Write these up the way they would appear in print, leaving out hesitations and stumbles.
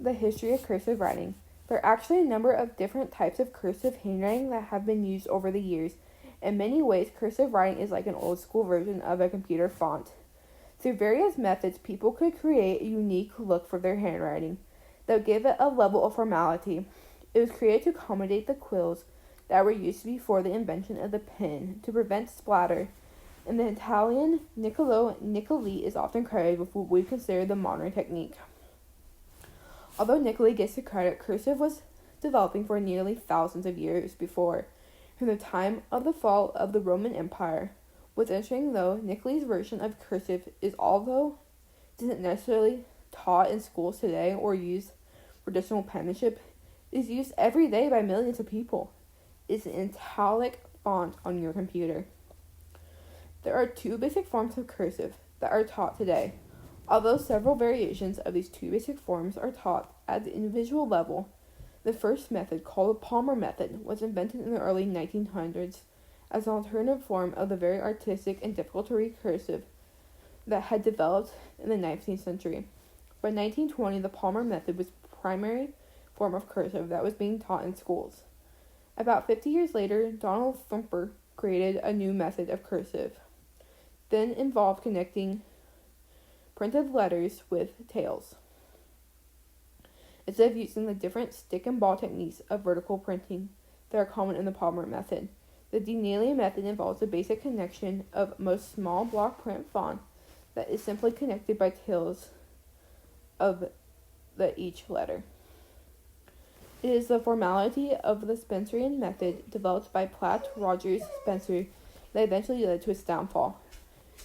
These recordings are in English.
the history of cursive writing. There are actually a number of different types of cursive handwriting that have been used over the years. In many ways, cursive writing is like an old school version of a computer font. Through various methods, people could create a unique look for their handwriting that would give it a level of formality. It was created to accommodate the quills that were used before the invention of the pen to prevent splatter. And the Italian Niccolò Niccoli is often credited with what we consider the modern technique. Although Niccoli gets the credit, cursive was developing for nearly thousands of years before. From the time of the fall of the Roman Empire. What's interesting though, Niccoli's version of cursive is, although it isn't necessarily taught in schools today or used for traditional penmanship, is used every day by millions of people. It's an italic font on your computer. There are two basic forms of cursive that are taught today. Although several variations of these two basic forms are taught at the individual level, the first method, called the Palmer method, was invented in the early 1900s as an alternative form of the very artistic and difficult to read cursive that had developed in the 19th century. By 1920, the Palmer method was the primary form of cursive that was being taught in schools. About 50 years later, Donald Thumper created a new method of cursive, then involved connecting printed letters with tails, instead of using the different stick and ball techniques of vertical printing that are common in the Palmer method. The denailing method involves the basic connection of most small block print font that is simply connected by tails of each letter. It is the formality of the Spencerian method developed by Platt Rogers Spencer that eventually led to its downfall.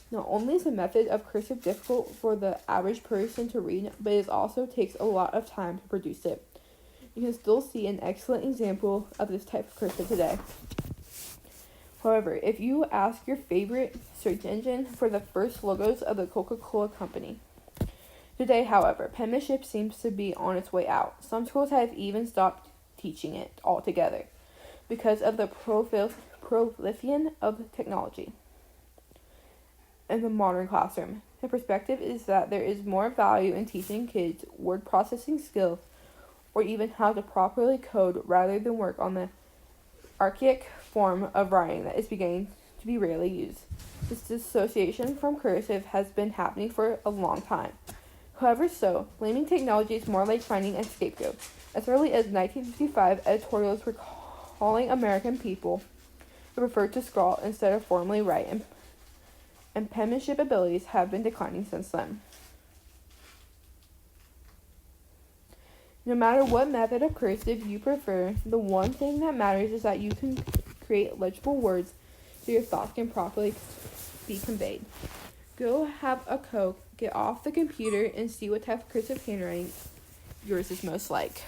Not only is the method of cursive difficult for the average person to read, but it also takes a lot of time to produce it. You can still see an excellent example of this type of cursive today. However, if you ask your favorite search engine for the first logos of the Coca-Cola company. Today, however, penmanship seems to be on its way out. Some schools have even stopped teaching it altogether because of the proliferation of technology in the modern classroom. The perspective is that there is more value in teaching kids word processing skills or even how to properly code rather than work on the archaic form of writing that is beginning to be rarely used. This dissociation from cursive has been happening for a long time. However, blaming technology is more like finding a scapegoat. As early as 1955, editorials were calling American people who preferred to scrawl instead of formally write, and penmanship abilities have been declining since then. No matter what method of cursive you prefer, the one thing that matters is that you can create legible words so your thoughts can properly be conveyed. Go have a Coke, get off the computer, and see what type of cursive handwriting yours is most like.